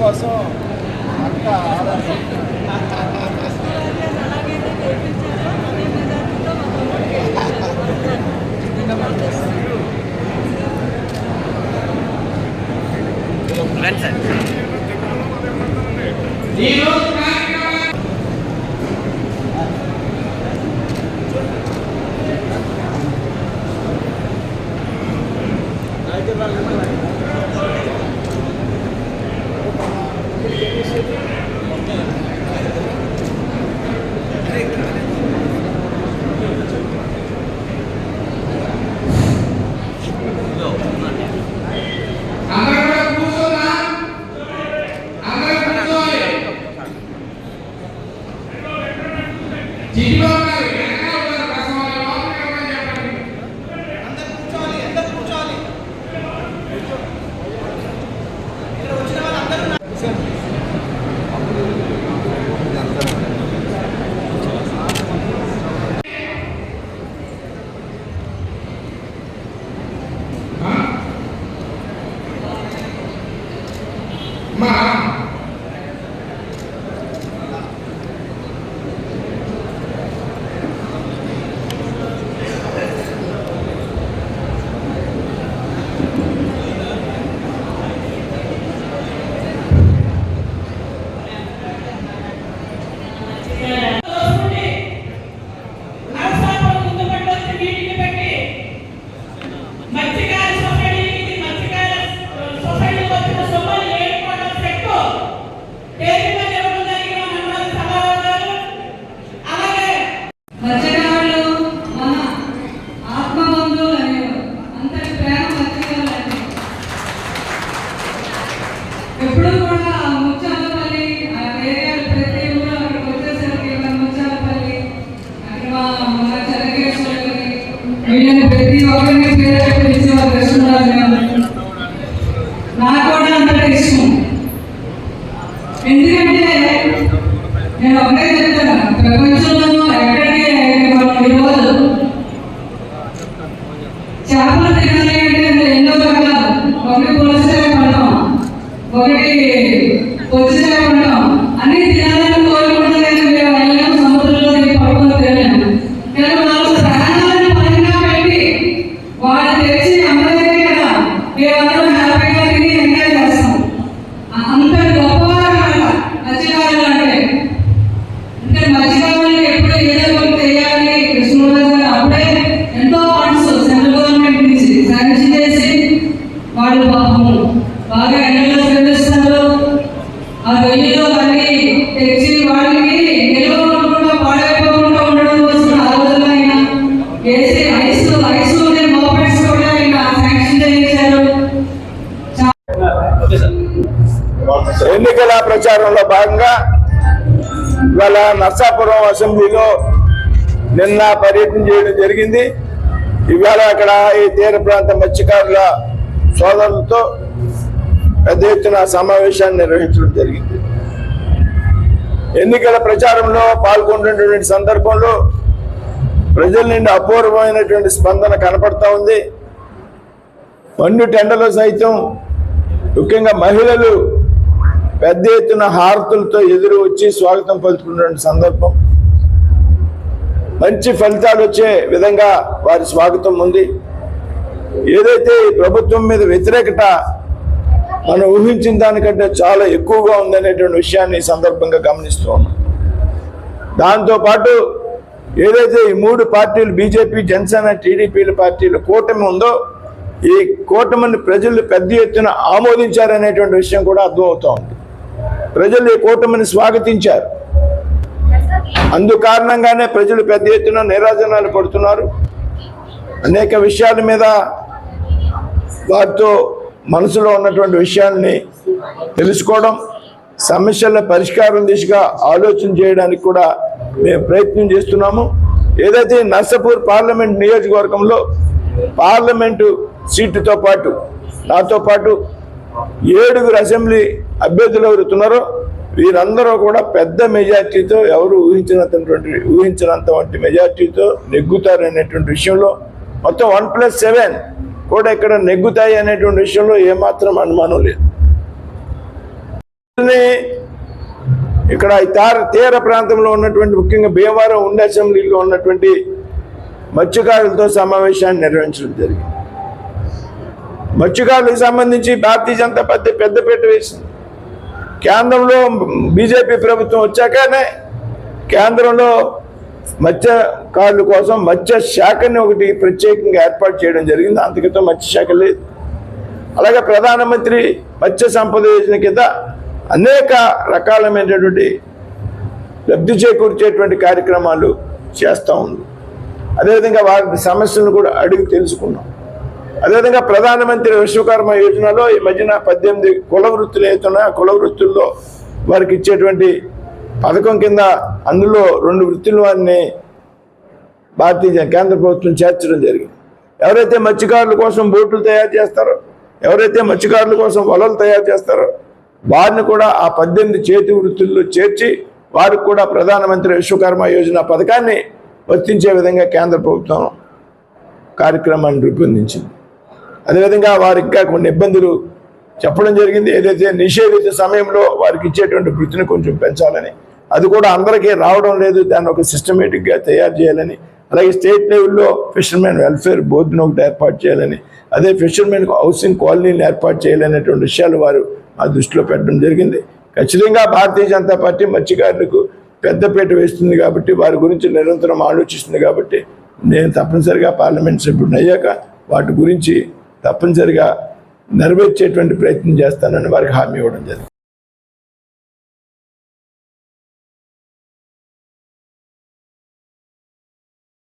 కోసం అంత ప్రతి ఒక్కరిని నాకు కూడా అంతగా ఇష్టం. ఎందుకంటే నేను ఒకటే చెప్తాను, ప్రపంచంలో ఎక్కడికి ఈరోజు చేపలు తినాలి అంటే ఎన్నో రకాలు, ఒకటి పులసే పంటాం, ఒకటి పొచ్చిసే పంటాం, అన్ని తినాలని కోరుకుంటే మేము వెళ్ళాము సముద్రంలో పడుకొని తినలేము. కానీ వాళ్ళు ప్రాణాలను పరంగా పెట్టి వాళ్ళు తెచ్చి అమ్మలేదే కదా మేమందరం హ్యాపీగా తిని ఎంజాయ్ చేస్తాం. అంత గొప్పవారు మత్స్యకారులు అంటే మత్స్యకారులు ఎప్పుడు ఏదో ఒకటి చేయాలి. కృష్ణరాజు గారు అప్పుడే ఎంతో ఫండ్స్ సెంట్రల్ గవర్నమెంట్ నుంచి శాంక్షన్ చేసి వాళ్ళు పాపము బాగా ఎండలో శ్రమిస్తారు. ఆ వెయ్యిలో మళ్ళీ తెచ్చి వాళ్ళకి నిలవకుండా పాడైపోకుండా ఉండడం కోసం ఆ రోజుల్లో ఆయన వేసి ఐస్ మోపెట్స్ కూడా ఆయన శాంక్షన్ చేయించారు. ఎన్నికల ప్రచారంలో భాగంగా ఇవాళ నర్సాపురం అసెంబ్లీలో నిన్న పర్యటన చేయడం జరిగింది. ఇవాళ అక్కడ ఈ తీర ప్రాంత మత్స్యకారుల సోదరులతో పెద్ద ఎత్తున సమావేశాన్ని నిర్వహించడం జరిగింది. ఎన్నికల ప్రచారంలో పాల్గొంటున్నటువంటి సందర్భంలో ప్రజల నుండి అపూర్వమైనటువంటి స్పందన కనపడతా ఉంది. మండు టెండలో సైతం ముఖ్యంగా మహిళలు పెద్ద ఎత్తున హారతులతో ఎదురు వచ్చి స్వాగతం పలుకుతున్న సందర్భం. మంచి ఫలితాలు వచ్చే విధంగా వారి స్వాగతం ఉంది. ఏదైతే ఈ ప్రభుత్వం మీద వ్యతిరేకత మనం ఊహించిన దానికంటే చాలా ఎక్కువగా ఉందనేటువంటి విషయాన్ని ఈ సందర్భంగా గమనిస్తూ ఉన్నాం. దాంతోపాటు ఏదైతే ఈ మూడు పార్టీలు బీజేపీ, జనసేన, టీడీపీల పార్టీల కూటమి ఉందో ఈ కూటమిని ప్రజలు పెద్ద ఎత్తున ఆమోదించారనేటువంటి విషయం కూడా అర్థమవుతూ ఉంది. ప్రజలు ఈ కూటమిని స్వాగతించారు. అందు కారణంగానే ప్రజలు పెద్ద ఎత్తున నిరాజనాలు పడుతున్నారు. అనేక విషయాల మీద వారితో మనసులో ఉన్నటువంటి విషయాల్ని తెలుసుకోవడం, సమస్యల పరిష్కారం దిశగా ఆలోచన చేయడానికి కూడా మేము ప్రయత్నం చేస్తున్నాము. ఏదైతే నర్సాపూర్ పార్లమెంట్ నియోజకవర్గంలో పార్లమెంటు సీటుతో పాటు నాతో పాటు 7 అసెంబ్లీ అభ్యర్థులు ఎవరుతున్నారో వీరందరూ కూడా పెద్ద మెజార్టీతో ఎవరు ఊహించినంత వంటి మెజార్టీతో నెగ్గుతారనేటువంటి విషయంలో మొత్తం 1+7 కూడా ఇక్కడ నెగ్గుతాయి అనేటువంటి విషయంలో ఏమాత్రం అనుమానం లేదు. ఇక్కడ తీర ప్రాంతంలో ఉన్నటువంటి ముఖ్యంగా భీమవరం ఉండి అసెంబ్లీలో ఉన్నటువంటి మత్స్యకారులతో సమావేశాన్ని నిర్వహించడం జరిగింది. మత్స్యకారులకు సంబంధించి భారతీయ జనతా పార్టీ పెద్దపీట వేసింది. కేంద్రంలో బీజేపీ ప్రభుత్వం వచ్చాకనే కేంద్రంలో మత్స్యకారుల కోసం మత్స్య శాఖని ఒకటి ప్రత్యేకంగా ఏర్పాటు చేయడం జరిగింది. అంతకితో మత్స్య శాఖ లేదు. అలాగే ప్రధానమంత్రి మత్స్య సంపద యోజన కింద అనేక రకాలమైనటువంటి లబ్ధి చేకూర్చేటువంటి కార్యక్రమాలు చేస్తూ ఉంది. అదేవిధంగా వారి సమస్యలను కూడా అడిగి తెలుసుకున్నాం. అదేవిధంగా ప్రధానమంత్రి విశ్వకర్మ యోజనలో ఈ మధ్యన 18 కుల వృత్తులు అవుతున్నాయి. ఆ కుల వృత్తుల్లో వారికి ఇచ్చేటువంటి పథకం కింద అందులో 2 వృత్తుల వారిని కేంద్ర ప్రభుత్వం చేర్చడం జరిగింది. ఎవరైతే మత్స్యకారుల కోసం బోట్లు తయారు చేస్తారో, ఎవరైతే మత్స్యకారుల కోసం వలలు తయారు చేస్తారో వారిని కూడా ఆ 18 చేతి వృత్తుల్లో చేర్చి వారికి కూడా ప్రధానమంత్రి విశ్వకర్మ యోజన పథకాన్ని వర్తించే విధంగా కేంద్ర ప్రభుత్వం కార్యక్రమాన్ని రూపొందించింది. అదేవిధంగా వారికి ఇంకా కొన్ని ఇబ్బందులు చెప్పడం జరిగింది. ఏదైతే నిషేధిత సమయంలో వారికి ఇచ్చేటువంటి వృత్తిని కొంచెం పెంచాలని, అది కూడా అందరికీ రావడం లేదు, దాన్ని ఒక సిస్టమేటిక్గా తయారు చేయాలని, అలాగే స్టేట్ లెవెల్లో ఫిషర్మెన్ వెల్ఫేర్ బోర్డును ఒకటి ఏర్పాటు చేయాలని, అదే ఫిషర్మెన్ హౌసింగ్ కాలనీని ఏర్పాటు చేయాలనేటువంటి విషయాలు వారు ఆ దృష్టిలో పెట్టడం జరిగింది. ఖచ్చితంగా భారతీయ జనతా పార్టీ మత్స్యకారులకు పెద్దపీట వేస్తుంది కాబట్టి, వారి గురించి నిరంతరం ఆలోచిస్తుంది కాబట్టి, నేను తప్పనిసరిగా పార్లమెంట్ సభ్యుడిని అయ్యాక వాటి గురించి తప్పనిసరిగా నెరవేర్చేటువంటి ప్రయత్నం చేస్తానని వారికి హామీ ఇవ్వడం జరిగింది.